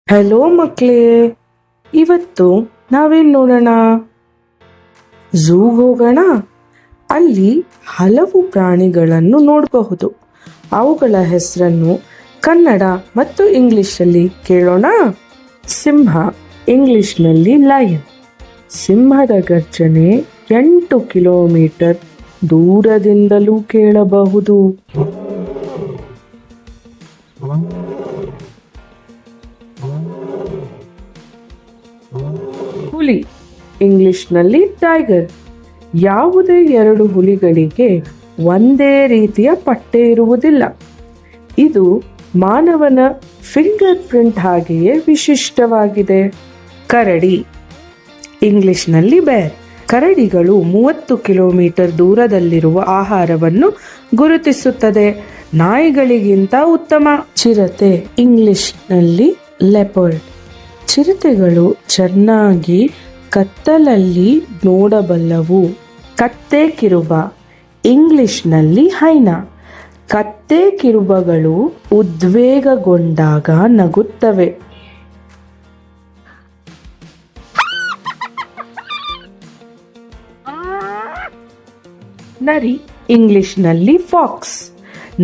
Hello ಮಕ್ಕಳೇ, ಇವತ್ತು ನಾವೇನ್ ನೋಡೋಣ? ಝೂಗ್ ಹೋಗೋಣ. ಅಲ್ಲಿ ಹಲವು ಪ್ರಾಣಿಗಳನ್ನು ನೋಡಬಹುದು. ಅವುಗಳ ಹೆಸರನ್ನು ಕನ್ನಡ ಮತ್ತು ಇಂಗ್ಲಿಷಲ್ಲಿ ಕೇಳೋಣ. ಸಿಂಹ, ಇಂಗ್ಲಿಷ್ನಲ್ಲಿ ಲಯನ್. ಸಿಂಹದ ಗರ್ಜನೆ 8 ಕಿಲೋಮೀಟರ್ ದೂರದಿಂದಲೂ ಕೇಳಬಹುದು. ಹುಲಿ, ಇಂಗ್ಲಿಷ್ನಲ್ಲಿ ಟೈಗರ್. ಯಾವುದೇ 2 ಹುಲಿಗಳಿಗೆ ಒಂದೇ ರೀತಿಯ ಪಟ್ಟೆ ಇರುವುದಿಲ್ಲ. ಇದು ಮಾನವನ ಫಿಂಗರ್ ಪ್ರಿಂಟ್ ಹಾಗೆಯೇ ವಿಶಿಷ್ಟವಾಗಿದೆ. ಕರಡಿ, ಇಂಗ್ಲಿಷ್ನಲ್ಲಿ ಬೇರ್. ಕರಡಿಗಳು 30 ಕಿಲೋಮೀಟರ್ ದೂರದಲ್ಲಿರುವ ಆಹಾರವನ್ನು ಗುರುತಿಸುತ್ತದೆ. ನಾಯಿಗಳಿಗಿಂತ ಉತ್ತಮ. ಚಿರತೆ, ಇಂಗ್ಲಿಷ್ನಲ್ಲಿ ಲೆಪರ್ಡ್. ಚಿರತೆಗಳು ಚೆನ್ನಾಗಿ ಕತ್ತಲಲ್ಲಿ ನೋಡಬಲ್ಲವು. ಕತ್ತೆ ಕಿರುಬ, ಇಂಗ್ಲಿಷ್ನಲ್ಲಿ ಹೈನಾ. ಕತ್ತೆ ಕಿರುಬಗಳು ಉದ್ವೇಗಗೊಂಡಾಗ ನಗುತ್ತವೆ. ನರಿ, ಇಂಗ್ಲಿಷ್ನಲ್ಲಿ ಫಾಕ್ಸ್.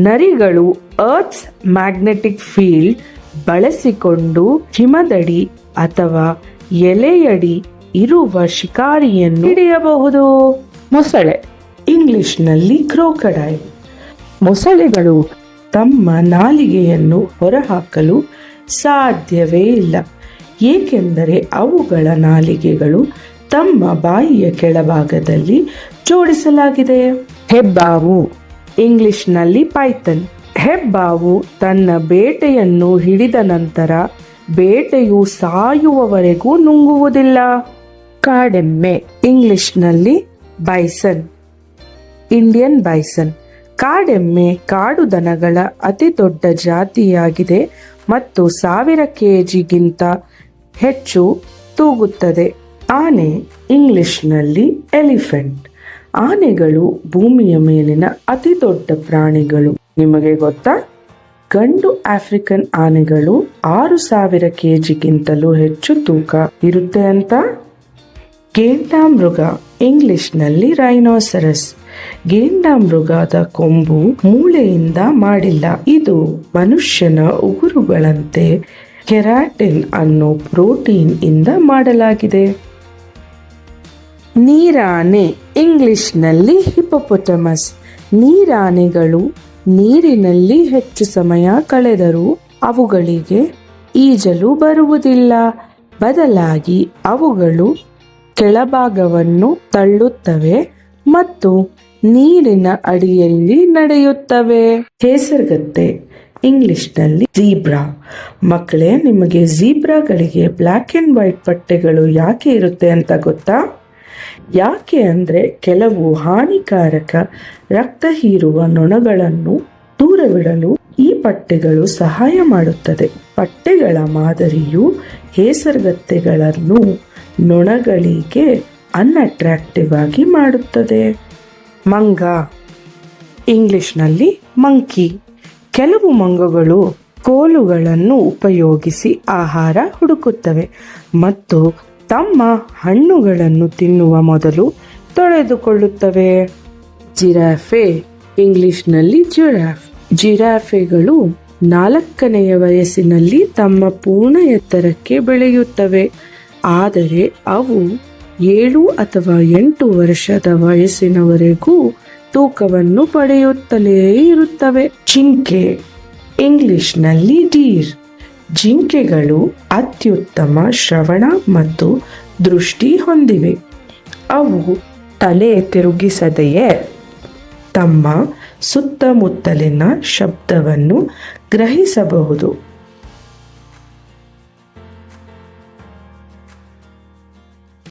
ನರಿಗಳು ಅರ್ತ್ಸ್ ಮ್ಯಾಗ್ನೆಟಿಕ್ ಫೀಲ್ಡ್ ಬಳಸಿಕೊಂಡು ಹಿಮದಡಿ ಅಥವಾ ಎಲೆಯಡಿ ಇರುವ ಶಿಕಾರಿಯನ್ನು ಹಿಡಿಯಬಹುದು. ಮೊಸಳೆ, ಇಂಗ್ಲಿಷ್ನಲ್ಲಿ ಕ್ರೋಕಡೈಲ್. ಮೊಸಳೆಗಳು ತಮ್ಮ ನಾಲಿಗೆಯನ್ನು ಹೊರಹಾಕಲು ಸಾಧ್ಯವೇ ಇಲ್ಲ, ಏಕೆಂದರೆ ಅವುಗಳ ನಾಲಿಗೆಗಳು ತಮ್ಮ ಬಾಯಿಯ ಕೆಳಭಾಗದಲ್ಲಿ ಜೋಡಿಸಲಾಗಿದೆ. ಹೆಬ್ಬಾವು, ಇಂಗ್ಲಿಷ್ನಲ್ಲಿ ಪೈಥನ್. ಹೆಬ್ಬಾವು ತನ್ನ ಬೇಟೆಯನ್ನು ಹಿಡಿದ ನಂತರ ಬೇಟೆಯು ಸಾಯುವವರೆಗೂ ನುಂಗುವುದಿಲ್ಲ. ಕಾಡೆಮ್ಮೆ, ಇಂಗ್ಲಿಷ್ನಲ್ಲಿ ಬೈಸನ್. Indian Bison. ಕಾಡೆಮ್ಮೆ ಕಾಡು ದನಗಳ ಅತಿ ದೊಡ್ಡ ಜಾತಿಯಾಗಿದೆ ಮತ್ತು 1000 kgಗಿಂತ ಹೆಚ್ಚು ತೂಗುತ್ತದೆ. ಆನೆ, ಇಂಗ್ಲಿಷ್ನಲ್ಲಿ ಎಲಿಫೆಂಟ್. ಆನೆಗಳು ಭೂಮಿಯ ಮೇಲಿನ ಅತಿ ದೊಡ್ಡ ಪ್ರಾಣಿಗಳು. ನಿಮಗೆ ಗೊತ್ತಾ? ಗಂಡು ಆಫ್ರಿಕನ್ ಆನೆಗಳು 6000 kgಗಿಂತಲೂ ಹೆಚ್ಚು ತೂಕ ಇರುತ್ತೆ ಅಂತ. ಗೆಂಡಾಮೃಗ, ಇಂಗ್ಲಿಷ್ನಲ್ಲಿ ರೈನೋಸರಸ್. ಗೆಂಡಾಮೃಗದ ಕೊಂಬು ಮೂಳೆಯಿಂದ ಮಾಡಿಲ್ಲ. ಇದು ಮನುಷ್ಯನ ಉಗುರುಗಳಂತೆ ಕೆರಾಟಿನ್ ಅನ್ನೋ ಪ್ರೋಟೀನ್ ಇಂದ ಮಾಡಲಾಗಿದೆ. ನೀರಾನೆ, ಇಂಗ್ಲಿಷ್ನಲ್ಲಿ ಹಿಪೋಪೊಟಮಸ್. ನೀರಾನೆಗಳು ನೀರಿನಲ್ಲಿ ಹೆಚ್ಚು ಸಮಯ ಕಳೆದರೂ ಅವುಗಳಿಗೆ ಈಜಲು ಬರುವುದಿಲ್ಲ. ಬದಲಾಗಿ ಅವುಗಳು ಕೆಳಭಾಗವನ್ನು ತಳ್ಳುತ್ತವೆ ಮತ್ತು ನೀರಿನ ಅಡಿಯಲ್ಲಿ ನಡೆಯುತ್ತವೆ. ಹೇಸರಗತ್ತೆ, ಇಂಗ್ಲಿಷ್ನಲ್ಲಿ ಝೀಬ್ರಾ. ಮಕ್ಕಳೇ, ನಿಮಗೆ ಝೀಬ್ರಾಗಳಿಗೆ ಬ್ಲ್ಯಾಕ್ ಅಂಡ್ ವೈಟ್ ಪಟ್ಟೆಗಳು ಯಾಕೆ ಇರುತ್ತೆ ಅಂತ ಗೊತ್ತಾ? ಯಾಕೆ ಅಂದ್ರೆ ಕೆಲವು ಹಾನಿಕಾರಕ ರಕ್ತ ಹೀರುವ ನೊಣಗಳನ್ನು ದೂರವಿಡಲು ಈ ಪಟ್ಟೆಗಳು ಸಹಾಯ ಮಾಡುತ್ತದೆ. ಪಟ್ಟೆಗಳ ಮಾದರಿಯು ಹೇಸರಗತ್ತೆಗಳನ್ನು ನೊಣಗಳಿಗೆ ಅನ್ಅಟ್ರಾಕ್ಟಿವ್ ಆಗಿ ಮಾಡುತ್ತದೆ. ಮಂಗ, ಇಂಗ್ಲಿಷ್ನಲ್ಲಿ ಮಂಕಿ. ಕೆಲವು ಮಂಗಗಳು ಕೋಲುಗಳನ್ನು ಉಪಯೋಗಿಸಿ ಆಹಾರ ಹುಡುಕುತ್ತವೆ ಮತ್ತು ತಮ್ಮ ಹಣ್ಣುಗಳನ್ನು ತಿನ್ನುವ ಮೊದಲು ತೊಳೆದುಕೊಳ್ಳುತ್ತವೆ. ಜಿರಾಫೆ, ಇಂಗ್ಲಿಷ್ನಲ್ಲಿ ಜಿರಾಫ್. ಜಿರಾಫೆಗಳು 4ನೇ ವಯಸ್ಸಿನಲ್ಲಿ ತಮ್ಮ ಪೂರ್ಣ ಎತ್ತರಕ್ಕೆ ಬೆಳೆಯುತ್ತವೆ, ಆದರೆ ಅವು 7 ಅಥವಾ 8 ವರ್ಷದ ವಯಸ್ಸಿನವರೆಗೂ ತೂಕವನ್ನು ಪಡೆಯುತ್ತಲೇ ಇರುತ್ತವೆ. ಜಿಂಕೆ, ಇಂಗ್ಲಿಷ್ನಲ್ಲಿ ಡೀರ್. ಜಿಂಕೆಗಳು ಅತ್ಯುತ್ತಮ ಶ್ರವಣ ಮತ್ತು ದೃಷ್ಟಿ ಹೊಂದಿವೆ. ಅವು ತಲೆ ತಿರುಗಿಸದೆಯೇ ತಮ್ಮ ಸುತ್ತಮುತ್ತಲಿನ ಶಬ್ದವನ್ನು ಗ್ರಹಿಸಬಹುದು.